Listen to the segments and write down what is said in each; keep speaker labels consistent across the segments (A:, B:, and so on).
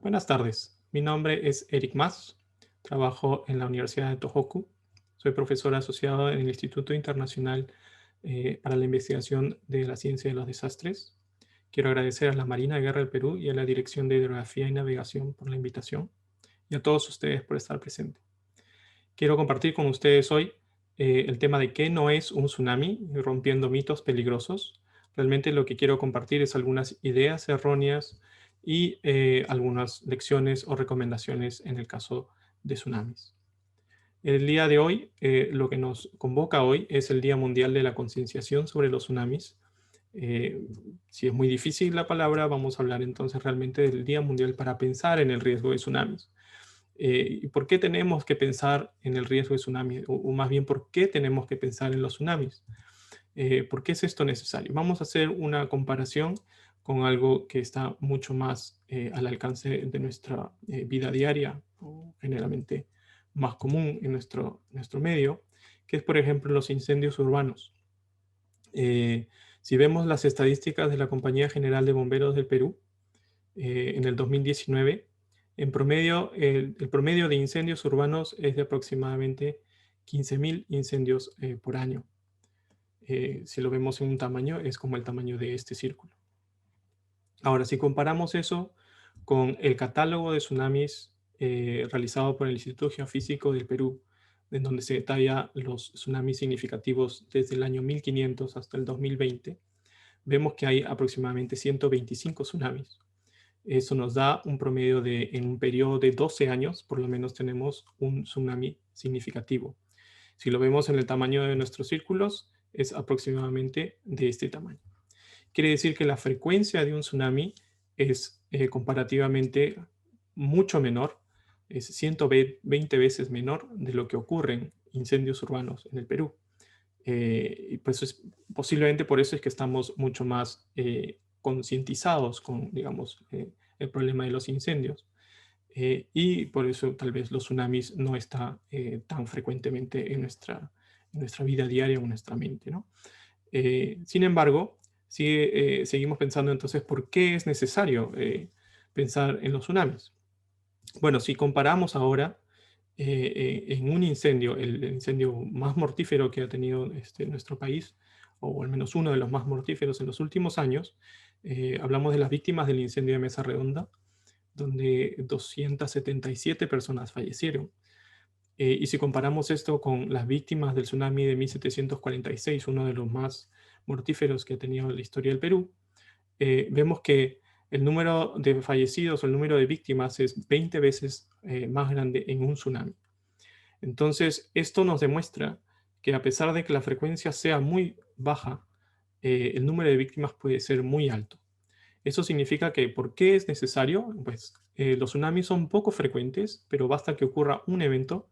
A: Buenas tardes, mi nombre es Eric Mas, trabajo en la Universidad de Tohoku, soy profesor asociado en el Instituto Internacional para la Investigación de la Ciencia de los Desastres. Quiero agradecer a la Marina de Guerra del Perú y a la Dirección de Hidrografía y Navegación por la invitación y a todos ustedes por estar presentes. Quiero compartir con ustedes hoy el tema de qué no es un tsunami, rompiendo mitos peligrosos. Realmente lo que quiero compartir es algunas ideas erróneas y algunas lecciones o recomendaciones en el caso de tsunamis. El día de hoy, lo que nos convoca hoy es el Día Mundial de la Concienciación sobre los tsunamis. Eh, si es muy difícil la palabra, vamos a hablar entonces realmente del Día Mundial para pensar en el riesgo de tsunamis. ¿Y por qué tenemos que pensar en el riesgo de tsunami? O más bien, ¿por qué tenemos que pensar en los tsunamis? ¿Por qué es esto necesario? Vamos a hacer una comparación con algo que está mucho más al alcance de nuestra vida diaria, o generalmente más común en nuestro medio, que es, por ejemplo, los incendios urbanos. Eh, si vemos las estadísticas de la Compañía General de Bomberos del Perú, en el 2019, en promedio, el promedio de incendios urbanos es de aproximadamente 15.000 incendios por año. Si lo vemos en un tamaño, es como el tamaño de este círculo. Ahora, si comparamos eso con el catálogo de tsunamis realizado por el Instituto Geofísico del Perú, en donde se detalla los tsunamis significativos desde el año 1500 hasta el 2020, vemos que hay aproximadamente 125 tsunamis. Eso nos da un promedio de, en un periodo de 12 años, por lo menos tenemos un tsunami significativo. Si lo vemos en el tamaño de nuestros círculos, es aproximadamente de este tamaño. Quiere decir que la frecuencia de un tsunami es comparativamente mucho menor, es 120 veces menor de lo que ocurre en incendios urbanos en el Perú. Y pues posiblemente por eso es que estamos mucho más concientizados con, digamos, el problema de los incendios. Y por eso tal vez los tsunamis no están tan frecuentemente en nuestra vida diaria o en nuestra mente, ¿no? Sin embargo, si seguimos pensando entonces, ¿por qué es necesario pensar en los tsunamis? Bueno, si comparamos ahora en un incendio, el incendio más mortífero que ha tenido nuestro país, o al menos uno de los más mortíferos en los últimos años, hablamos de las víctimas del incendio de Mesa Redonda, donde 277 personas fallecieron. Y si comparamos esto con las víctimas del tsunami de 1746, uno de los más mortíferos que ha tenido la historia del Perú, vemos que el número de fallecidos o el número de víctimas es 20 veces más grande en un tsunami. Entonces, esto nos demuestra que a pesar de que la frecuencia sea muy baja, el número de víctimas puede ser muy alto. Eso significa que, ¿por qué es necesario? Pues los tsunamis son poco frecuentes, pero basta que ocurra un evento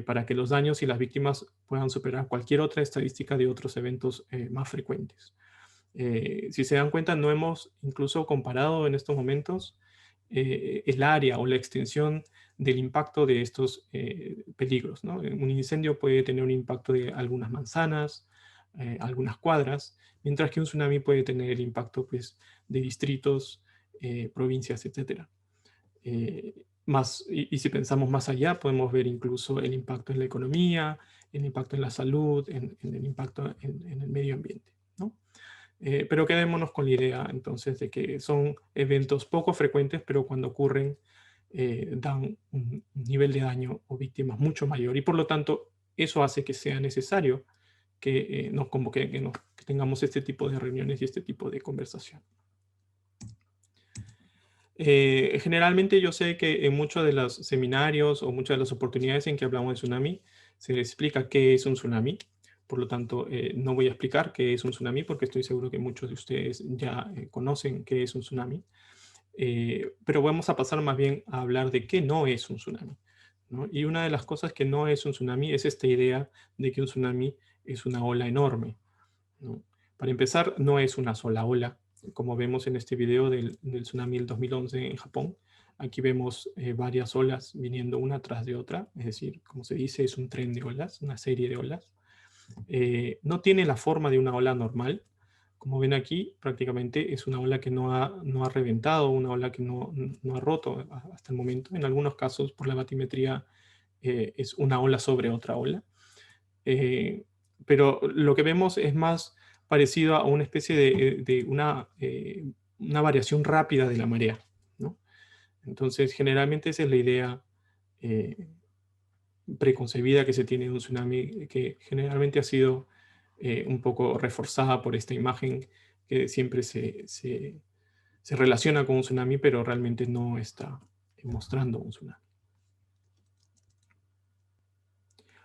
A: para que los daños y las víctimas puedan superar cualquier otra estadística de otros eventos más frecuentes. Si se dan cuenta, no hemos incluso comparado en estos momentos el área o la extensión del impacto de estos peligros, ¿no? Un incendio puede tener un impacto de algunas manzanas, algunas cuadras, mientras que un tsunami puede tener el impacto pues, de distritos, provincias, etc. Y si pensamos más allá, podemos ver incluso el impacto en la economía, el impacto en la salud, en el impacto en el medio ambiente, ¿no? Pero quedémonos con la idea entonces de que son eventos poco frecuentes, pero cuando ocurren dan un nivel de daño o víctimas mucho mayor y por lo tanto eso hace que sea necesario que nos convoque, que tengamos este tipo de reuniones y este tipo de conversación. Generalmente yo sé que en muchos de los seminarios o muchas de las oportunidades en que hablamos de tsunami, se explica qué es un tsunami. Por lo tanto, no voy a explicar qué es un tsunami porque estoy seguro que muchos de ustedes ya conocen qué es un tsunami. Pero vamos a pasar más bien a hablar de qué no es un tsunami, ¿no? Y una de las cosas que no es un tsunami es esta idea de que un tsunami es una ola enorme, ¿no? Para empezar, no es una sola ola, como vemos en este video del tsunami del 2011 en Japón. Aquí vemos varias olas viniendo una tras de otra, es decir, como se dice, es un tren de olas, una serie de olas. No tiene la forma de una ola normal, Como ven aquí, prácticamente es una ola que no ha reventado, una ola que no ha roto hasta el momento. En algunos casos, por la batimetría, es una ola sobre otra ola. Pero lo que vemos es más parecido a una especie de una variación rápida de la marea, ¿no? Entonces, generalmente esa es la idea eh, preconcebida que se tiene de un tsunami, que generalmente ha sido un poco reforzada por esta imagen que siempre se relaciona con un tsunami, pero realmente no está mostrando un tsunami.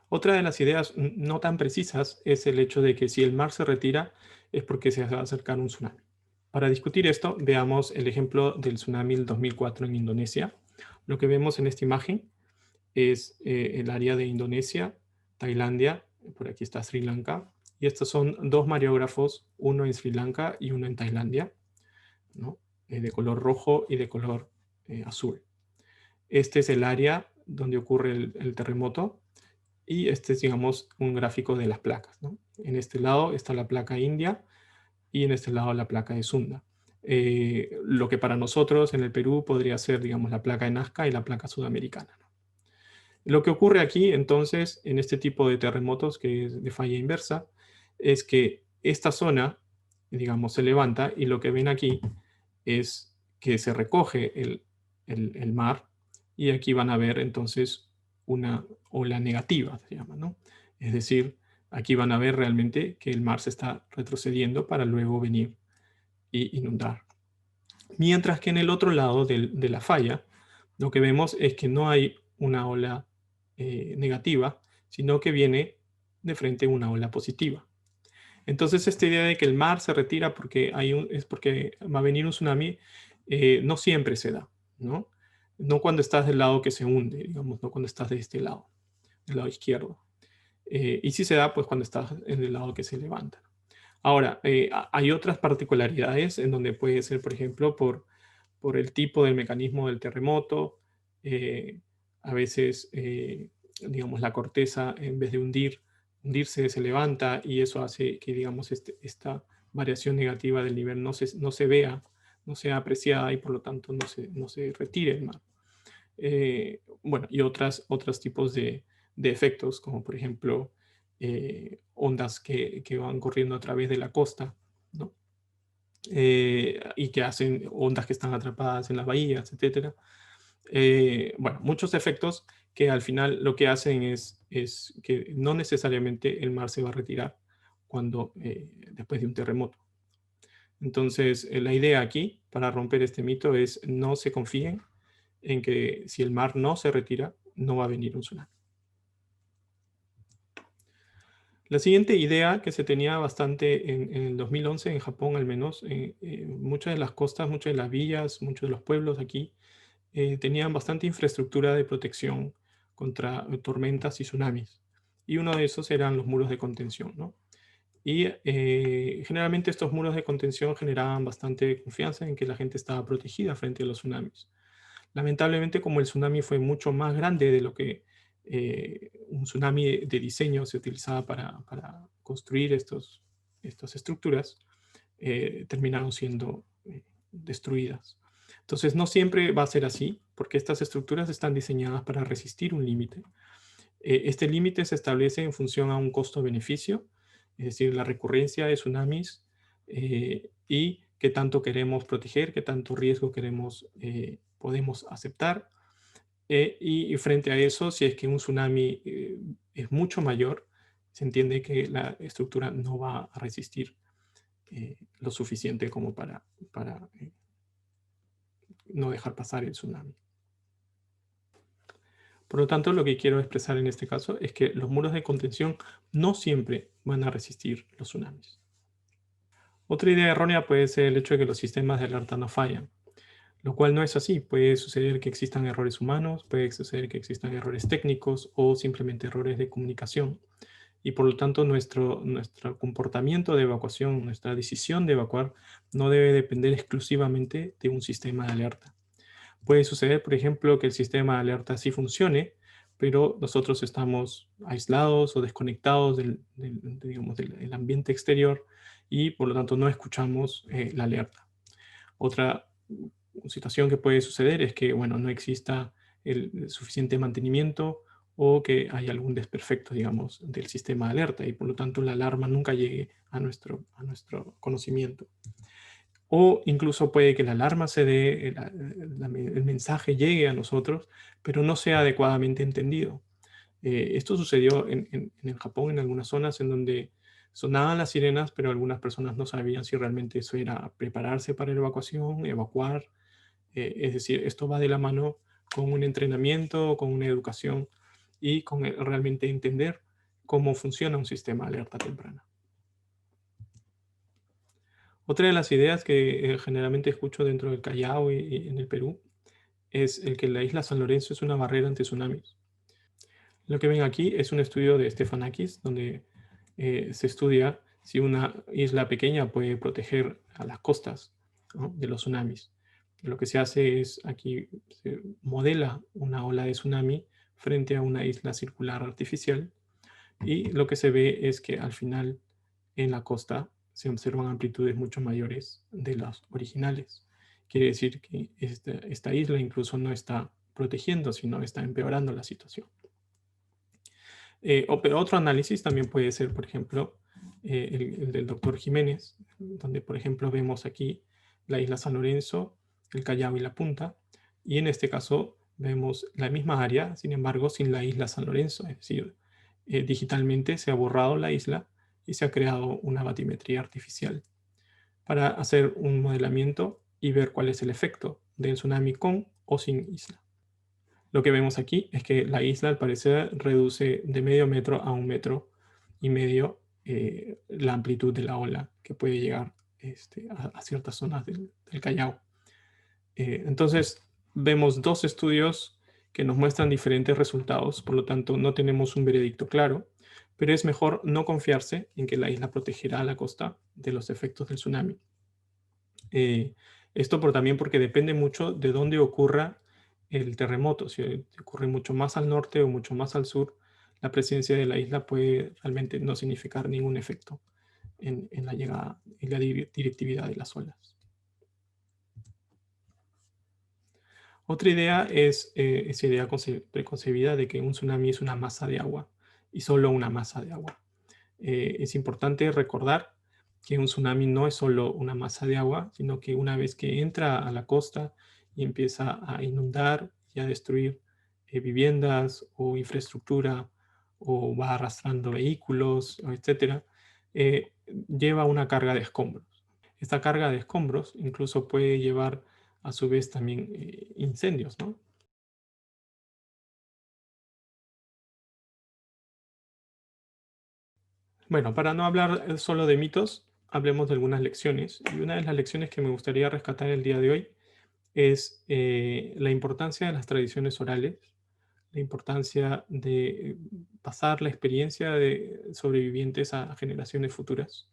A: Otra de las ideas no tan precisas es el hecho de que si el mar se retira es porque se va a acercar un tsunami. Para discutir esto, veamos el ejemplo del tsunami del 2004 en Indonesia. Lo que vemos en esta imagen es el área de Indonesia, Tailandia, por aquí está Sri Lanka, y estos son dos mareógrafos, uno en Sri Lanka y uno en Tailandia, ¿no? De color rojo y de color azul. Este es el área donde ocurre el terremoto y este es, digamos, un gráfico de las placas, ¿no? En este lado está la placa india y en este lado la placa de Sunda. Lo que para nosotros en el Perú podría ser, digamos, la placa de Nazca y la placa sudamericana, ¿no? Lo que ocurre aquí, entonces, en este tipo de terremotos que es de falla inversa, es que esta zona, digamos, se levanta y lo que ven aquí es que se recoge el mar y aquí van a ver entonces una ola negativa, se llama, ¿no? Es decir, aquí van a ver realmente que el mar se está retrocediendo para luego venir e inundar. Mientras que en el otro lado de la falla, lo que vemos es que no hay una ola negativa, sino que viene de frente una ola positiva. Entonces, esta idea de que el mar se retira porque es porque va a venir un tsunami, no siempre se da, ¿no? No cuando estás del lado que se hunde, digamos, no cuando estás de este lado, del lado izquierdo. Y sí se da, pues, cuando estás en el lado que se levanta. Ahora, hay otras particularidades en donde puede ser, por ejemplo, por el tipo del mecanismo del terremoto. eh, a veces, digamos, la corteza, en vez de hundirse, se levanta y eso hace que, digamos, esta variación negativa del nivel no se vea, no sea apreciada y por lo tanto no se retire el mar. Bueno, y otros tipos de efectos, como por ejemplo ondas que van corriendo a través de la costa, ¿no? Y que hacen ondas que están atrapadas en las bahías, etcétera. Bueno, muchos efectos que al final lo que hacen es que no necesariamente el mar se va a retirar después de un terremoto. Entonces, la idea aquí, para romper este mito, es no se confíen en que si el mar no se retira, no va a venir un tsunami. La siguiente idea que se tenía bastante en el 2011, en Japón al menos, muchas de las costas, muchas de las villas, muchos de los pueblos aquí tenían bastante infraestructura de protección contra tormentas y tsunamis. Y uno de esos eran los muros de contención, ¿no? Y generalmente estos muros de contención generaban bastante confianza en que la gente estaba protegida frente a los tsunamis. Lamentablemente, como el tsunami fue mucho más grande de lo que un tsunami de diseño se utilizaba para construir estas estructuras, terminaron siendo destruidas. Entonces, no siempre va a ser así, porque estas estructuras están diseñadas para resistir un límite. Este límite se establece en función a un costo-beneficio, es decir, la recurrencia de tsunamis y qué tanto queremos proteger, qué tanto riesgo podemos aceptar. Y frente a eso, si es que un tsunami es mucho mayor, se entiende que la estructura no va a resistir lo suficiente como para no dejar pasar el tsunami. Por lo tanto, lo que quiero expresar en este caso es que los muros de contención no siempre van a resistir los tsunamis. Otra idea errónea puede ser el hecho de que los sistemas de alerta no fallan, lo cual no es así. Puede suceder que existan errores humanos, puede suceder que existan errores técnicos o simplemente errores de comunicación. Y por lo tanto, nuestro comportamiento de evacuación, nuestra decisión de evacuar, no debe depender exclusivamente de un sistema de alerta. Puede suceder, por ejemplo, que el sistema de alerta sí funcione, pero nosotros estamos aislados o desconectados digamos, del ambiente exterior y por lo tanto no escuchamos la alerta. Otra situación que puede suceder es que, bueno, no exista el suficiente mantenimiento o que hay algún desperfecto, digamos, del sistema de alerta y por lo tanto la alarma nunca llegue a nuestro conocimiento. O incluso puede que la alarma se dé, el mensaje llegue a nosotros, pero no sea adecuadamente entendido. Esto sucedió en el Japón, en algunas zonas en donde sonaban las sirenas, pero algunas personas no sabían si realmente eso era prepararse para la evacuación, evacuar. Es decir, esto va de la mano con un entrenamiento, con una educación y con realmente entender cómo funciona un sistema de alerta temprana. Otra de las ideas que generalmente escucho dentro del Callao y en el Perú es el que la isla San Lorenzo es una barrera ante tsunamis. Lo que ven aquí es un estudio de Stefanakis, donde se estudia si una isla pequeña puede proteger a las costas, ¿no?, de los tsunamis. Lo que se hace es, aquí se modela una ola de tsunami frente a una isla circular artificial y lo que se ve es que al final en la costa se observan amplitudes mucho mayores de las originales. Quiere decir que esta isla incluso no está protegiendo, sino está empeorando la situación. Pero otro análisis también puede ser, por ejemplo, el del doctor Jiménez, donde, por ejemplo, vemos aquí la isla San Lorenzo, el Callao y la Punta, y en este caso vemos la misma área, sin embargo, sin la isla San Lorenzo, es decir, digitalmente se ha borrado la isla y se ha creado una batimetría artificial para hacer un modelamiento y ver cuál es el efecto del tsunami con o sin isla. Lo que vemos aquí es que la isla, al parecer, reduce de medio metro a 1,5 metros la amplitud de la ola que puede llegar a ciertas zonas del Callao. Entonces, vemos dos estudios que nos muestran diferentes resultados, por lo tanto, no tenemos un veredicto claro, pero es mejor no confiarse en que la isla protegerá a la costa de los efectos del tsunami. Eh, Esto también porque depende mucho de dónde ocurra el terremoto. Si ocurre mucho más al norte o mucho más al sur, la presencia de la isla puede realmente no significar ningún efecto en la llegada y la directividad de las olas. Otra idea es esa idea preconcebida de que un tsunami es una masa de agua y solo una masa de agua. Es importante recordar que un tsunami no es solo una masa de agua, sino que una vez que entra a la costa y empieza a inundar y a destruir viviendas o infraestructura o va arrastrando vehículos, etcétera, lleva una carga de escombros. Esta carga de escombros incluso puede llevar a su vez también incendios, ¿no? Bueno, para no hablar solo de mitos, hablemos de algunas lecciones. Y una de las lecciones que me gustaría rescatar el día de hoy es la importancia de las tradiciones orales, la importancia de pasar la experiencia de sobrevivientes a generaciones futuras.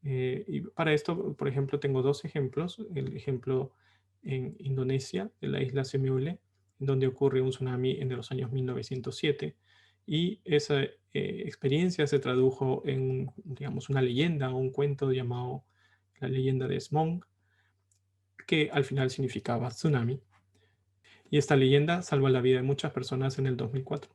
A: Y para esto, por ejemplo, tengo dos ejemplos. El ejemplo en Indonesia, de la isla Semeule, donde ocurre un tsunami en los años 1907. Y esa experiencia se tradujo en, digamos, una leyenda o un cuento llamado la leyenda de Smong, que al final significaba tsunami. Y esta leyenda salva la vida de muchas personas en el 2004.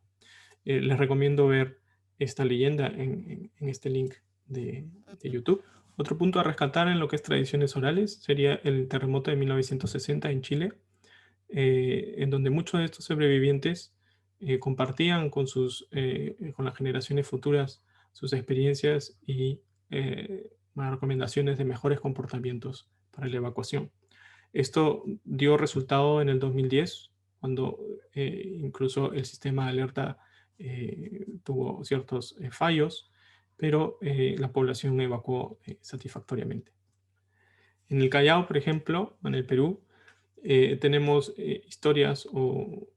A: Les recomiendo ver esta leyenda en este link de YouTube. Otro punto a rescatar en lo que es tradiciones orales sería el terremoto de 1960 en Chile, en donde muchos de estos sobrevivientes compartían con las generaciones futuras sus experiencias y recomendaciones de mejores comportamientos para la evacuación. Esto dio resultado en el 2010, cuando incluso el sistema de alerta tuvo ciertos fallos, pero la población evacuó satisfactoriamente. En el Callao, por ejemplo, en el Perú, tenemos historias o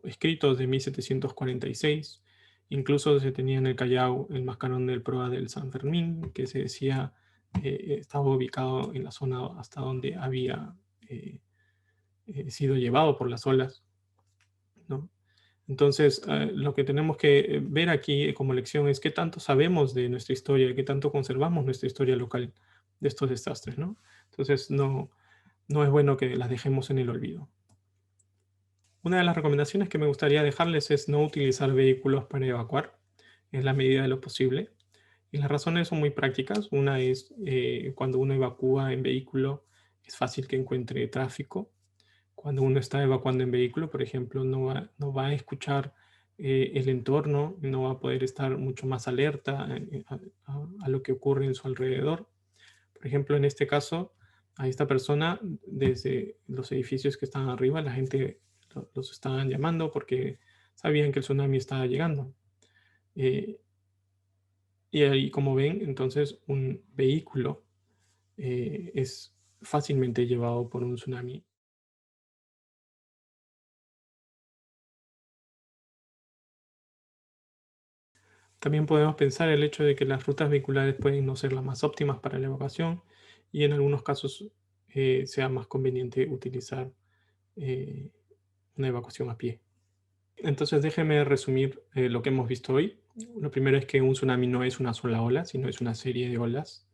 A: escritos de 1746. Incluso se tenía en el Callao el mascarón del Proa del San Fermín, que se decía estaba ubicado en la zona hasta donde había sido llevado por las olas, ¿no? Entonces, lo que tenemos que ver aquí como lección es qué tanto sabemos de nuestra historia, qué tanto conservamos nuestra historia local de estos desastres, ¿no? Entonces, no es bueno que las dejemos en el olvido. Una de las recomendaciones que me gustaría dejarles es no utilizar vehículos para evacuar en la medida de lo posible. Y las razones son muy prácticas. Una es cuando uno evacúa en vehículo, es fácil que encuentre tráfico. Cuando uno está evacuando en vehículo, por ejemplo, no va a escuchar el entorno, no va a poder estar mucho más alerta a lo que ocurre en su alrededor. Por ejemplo, en este caso, a esta persona, desde los edificios que están arriba, la gente los estaban llamando porque sabían que el tsunami estaba llegando. Eh, y ahí, como ven, entonces un vehículo es fácilmente llevado por un tsunami. También podemos pensar el hecho de que las rutas vehiculares pueden no ser las más óptimas para la evacuación y en algunos casos sea más conveniente utilizar eh, una evacuación a pie. Entonces déjeme resumir lo que hemos visto hoy. Lo primero es que un tsunami no es una sola ola, sino es una serie de olas.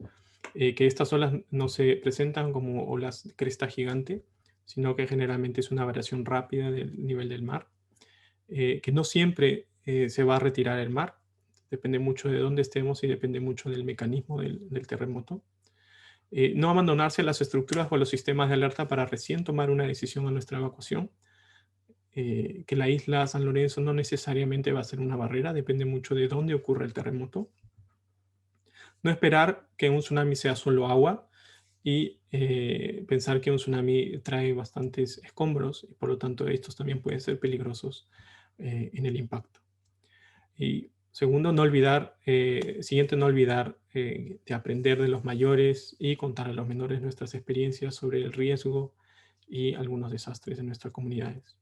A: Que estas olas no se presentan como olas de cresta gigante, sino que generalmente es una variación rápida del nivel del mar, que no siempre se va a retirar el mar. Depende mucho de dónde estemos y depende mucho del mecanismo del terremoto. No abandonarse las estructuras o los sistemas de alerta para recién tomar una decisión a nuestra evacuación. Que la isla San Lorenzo no necesariamente va a ser una barrera, depende mucho de dónde ocurre el terremoto. No esperar que un tsunami sea solo agua y pensar que un tsunami trae bastantes escombros y por lo tanto estos también pueden ser peligrosos en el impacto. Y segundo, siguiente, no olvidar de aprender de los mayores y contar a los menores nuestras experiencias sobre el riesgo y algunos desastres en nuestras comunidades.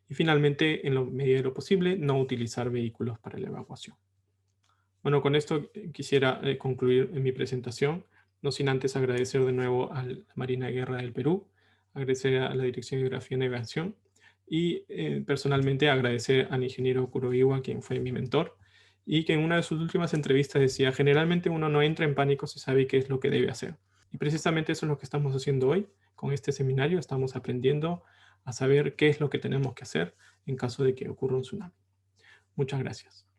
A: Y finalmente, en la medida de lo posible, no utilizar vehículos para la evacuación. Bueno, con esto quisiera concluir en mi presentación, no sin antes agradecer de nuevo a la Marina de Guerra del Perú, agradecer a la Dirección de Geografía y Navegación y personalmente agradecer al ingeniero Kuroiwa, quien fue mi mentor, y que en una de sus últimas entrevistas decía, generalmente uno no entra en pánico si sabe qué es lo que debe hacer. Y precisamente eso es lo que estamos haciendo hoy. Con este seminario estamos aprendiendo a saber qué es lo que tenemos que hacer en caso de que ocurra un tsunami. Muchas gracias.